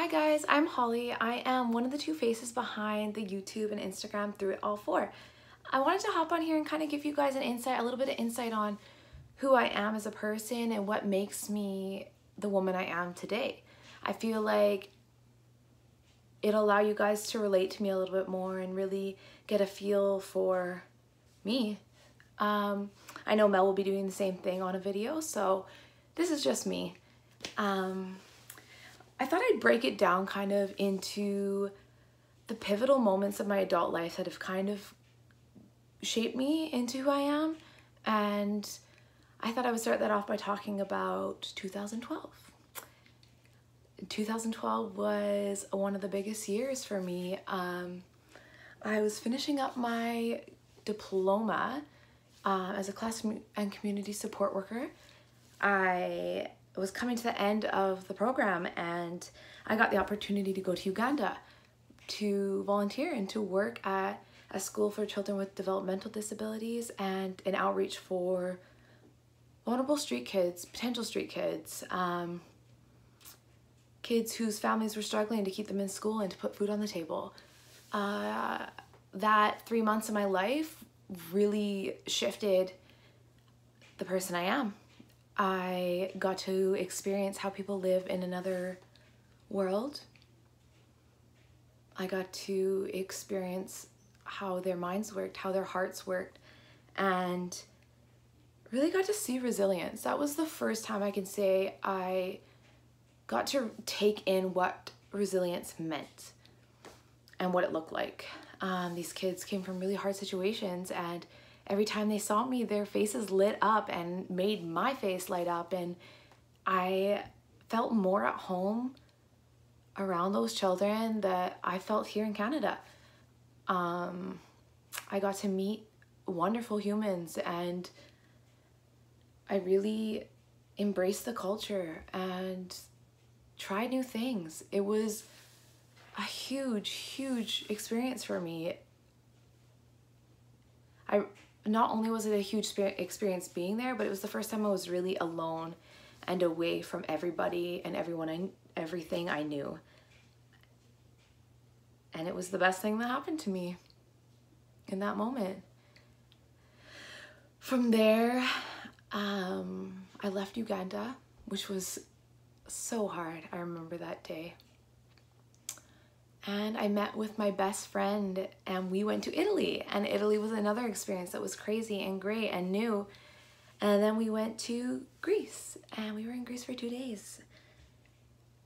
Hi guys, I'm Holly. I am one of the two faces behind the YouTube and Instagram Through It All 4. I wanted to hop on here and kind of give you guys an insight, a little bit of insight on who I am as a person and what makes me the woman I am today. I feel like it'll allow you guys to relate to me a little bit more and really get a feel for me. I know Mel will be doing the same thing on a video, so this is just me. I thought I'd break it down kind of into the pivotal moments of my adult life that have kind of shaped me into who I am. And I thought I would start that off by talking about 2012. 2012 was one of the biggest years for me. I was finishing up my diploma as a class and community support worker. I was coming to the end of the program and I got the opportunity to go to Uganda to volunteer and to work at a school for children with developmental disabilities and an outreach for vulnerable street kids, potential street kids, kids whose families were struggling to keep them in school and to put food on the table. That 3 months of my life really shifted the person I am. I got to experience how people live in another world. I got to experience how their minds worked, how their hearts worked, and really got to see resilience. That was the first time I can say I got to take in what resilience meant and what it looked like. These kids came from really hard situations, and every time they saw me, their faces lit up and made my face light up, and I felt more at home around those children that I felt here in Canada. I got to meet wonderful humans and I really embraced the culture and tried new things. It was a huge experience for me. Not only was it a huge experience being there, but it was the first time I was really alone and away from everybody and everything I knew. And it was the best thing that happened to me in that moment. From there, I left Uganda, which was so hard. I remember that day. And I met with my best friend and we went to Italy, and Italy was another experience that was crazy and great and new. And then we went to Greece and we were in Greece for 2 days.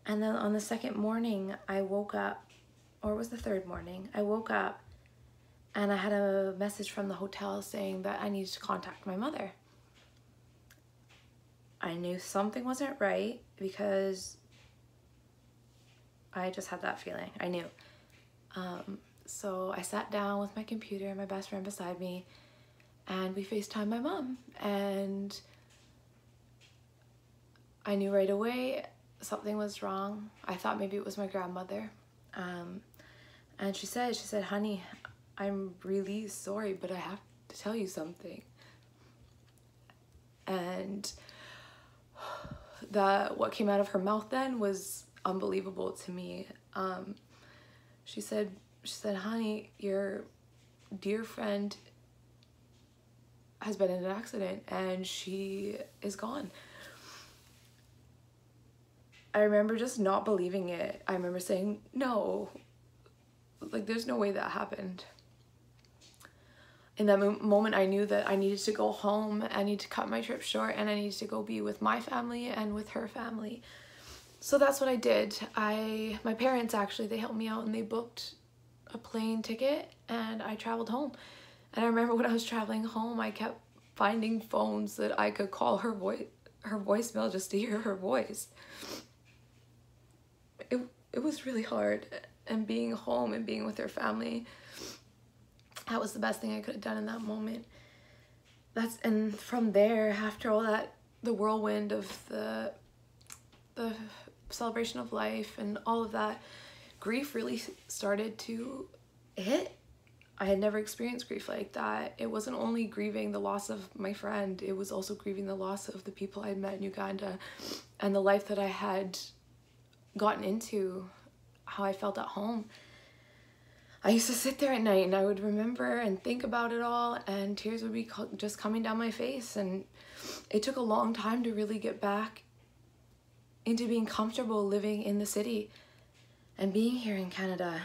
And then on the second morning I woke up, or it was the third morning, I woke up and I had a message from the hotel saying that I needed to contact my mother. I knew something wasn't right because I just had that feeling. I knew. So I sat down with my computer and my best friend beside me and we FaceTimed my mom, and I knew right away something was wrong. I thought maybe it was my grandmother. And she said, honey, I'm really sorry, but I have to tell you something. And what came out of her mouth then was unbelievable to me. She said, honey, your dear friend has been in an accident and she is gone. I remember just not believing it. I remember saying, no, like there's no way that happened. In that moment, I knew that I needed to go home, I needed to cut my trip short, and I needed to go be with my family and with her family. So that's what I did. My parents actually, they helped me out and they booked a plane ticket and I traveled home. And I remember when I was traveling home, I kept finding phones that I could call her voicemail just to hear her voice. It was really hard, and being home and being with her family, that was the best thing I could have done in that moment. And from there, after all that, the whirlwind of the celebration of life and all of that, grief really started to hit. I had never experienced grief like that. It wasn't only grieving the loss of my friend, it was also grieving the loss of the people I had met in Uganda and the life that I had gotten into how I felt at home. I used to sit there at night and I would remember and think about it all, and tears would be just coming down my face. And it took a long time to really get back into being comfortable living in the city and being here in Canada.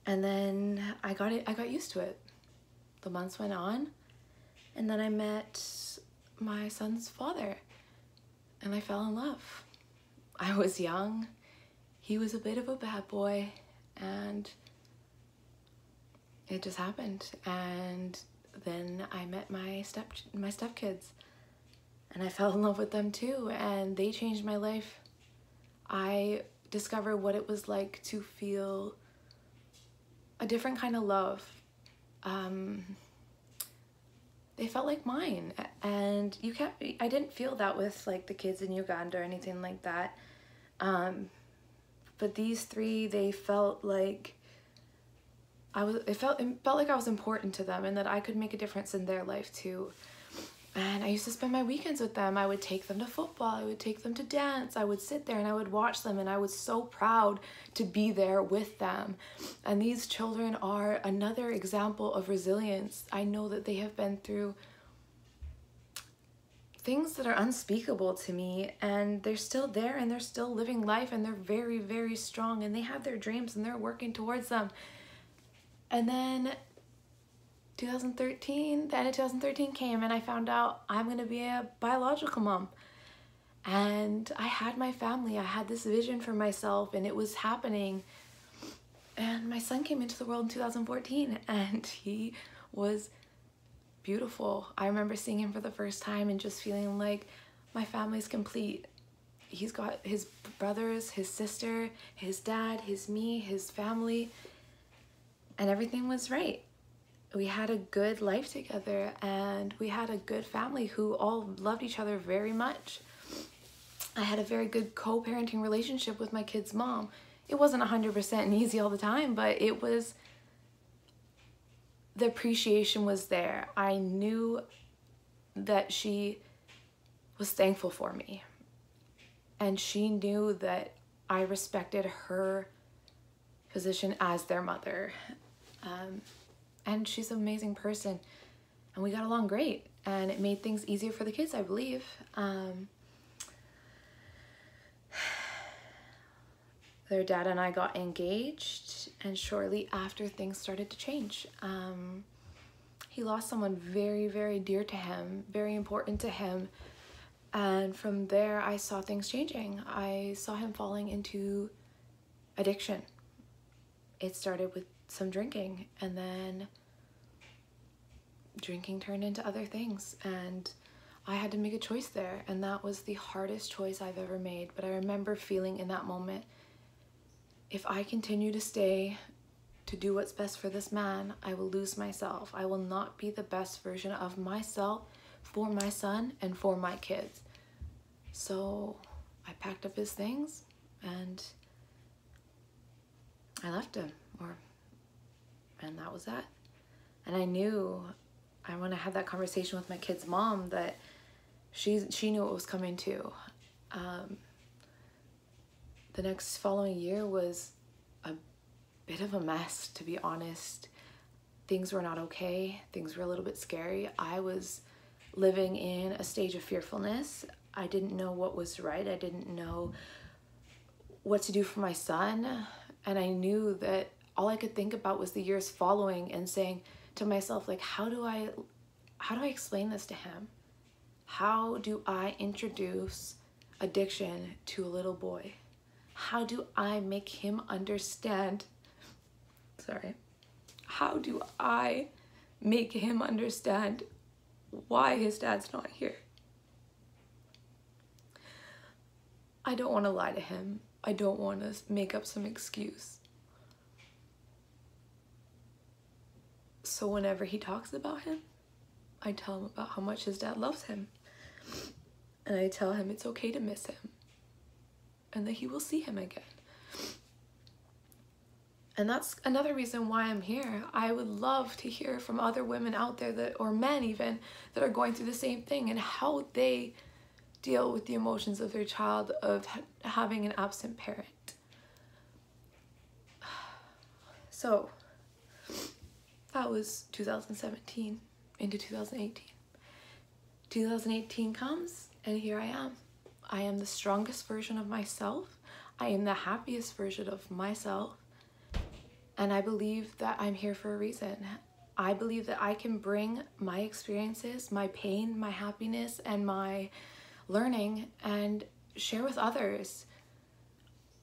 And then I got used to it. The months went on, and then I met my son's father and I fell in love. I was young. He was a bit of a bad boy, and it just happened. And then I met my stepkids, and I fell in love with them too, and they changed my life. I discovered what it was like to feel a different kind of love. They felt like mine, and I didn't feel that with like the kids in Uganda or anything like that. But these three, they felt like it felt like I was important to them, and that I could make a difference in their life too. And I used to spend my weekends with them. I would take them to football, I would take them to dance, I would sit there and I would watch them, and I was so proud to be there with them. And these children are another example of resilience. I know that they have been through things that are unspeakable to me, and they're still there and they're still living life, and they're very, very strong, and they have their dreams and they're working towards them. And then the end of 2013 came, and I found out I'm going to be a biological mom. And I had my family. I had this vision for myself, and it was happening. And my son came into the world in 2014, and he was beautiful. I remember seeing him for the first time and just feeling like my family's complete. He's got his brothers, his sister, his dad, me, his family, and everything was right. We had a good life together, and we had a good family who all loved each other very much. I had a very good co-parenting relationship with my kid's mom. It wasn't 100% easy all the time, but it was, the appreciation was there. I knew that she was thankful for me, and she knew that I respected her position as their mother. And she's an amazing person, and we got along great, and it made things easier for the kids, I believe. Their dad and I got engaged, and shortly after, things started to change. He lost someone very, very dear to him, very important to him, and from there I saw things changing. I saw him falling into addiction. It started with some drinking, and then drinking turned into other things, and I had to make a choice there, and that was the hardest choice I've ever made. But I remember feeling in that moment, if I continue to stay to do what's best for this man, I will lose myself. I will not be the best version of myself for my son and for my kids. So I packed up his things and I left him, and that was that. And I knew, when I had that conversation with my kid's mom, that she knew what was coming too. The next following year was a bit of a mess, to be honest. Things were not okay. Things were a little bit scary. I was living in a stage of fearfulness. I didn't know what was right. I didn't know what to do for my son. And I knew that all I could think about was the years following, and saying to myself, like, how do I explain this to him? How do I introduce addiction to a little boy? How do I make him understand? How do I make him understand why his dad's not here? I don't want to lie to him. I don't want to make up some excuse. So whenever he talks about him, I tell him about how much his dad loves him. And I tell him it's okay to miss him, and that he will see him again. And that's another reason why I'm here. I would love to hear from other women out there, or men even, that are going through the same thing, and how they deal with the emotions of their child of having an absent parent. So that was 2017 into 2018. 2018 comes, and here I am. I am the strongest version of myself. I am the happiest version of myself. And I believe that I'm here for a reason. I believe that I can bring my experiences, my pain, my happiness, and my learning and share with others.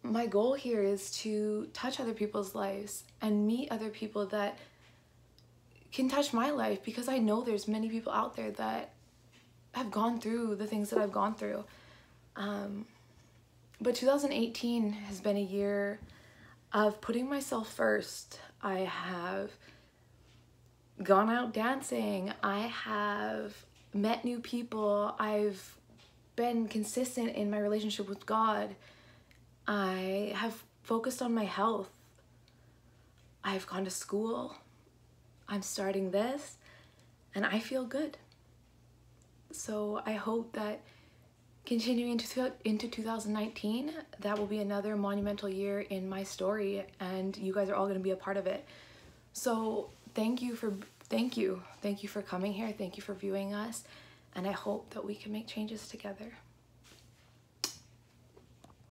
My goal here is to touch other people's lives and meet other people that can touch my life, because I know there's many people out there that have gone through the things that I've gone through. But 2018 has been a year of putting myself first. I have gone out dancing. I have met new people. I've been consistent in my relationship with God. I have focused on my health. I've gone to school. I'm starting this, and I feel good. So I hope that continuing into 2019, that will be another monumental year in my story, and you guys are all going to be a part of it. So thank you for coming here. Thank you for viewing us, and I hope that we can make changes together.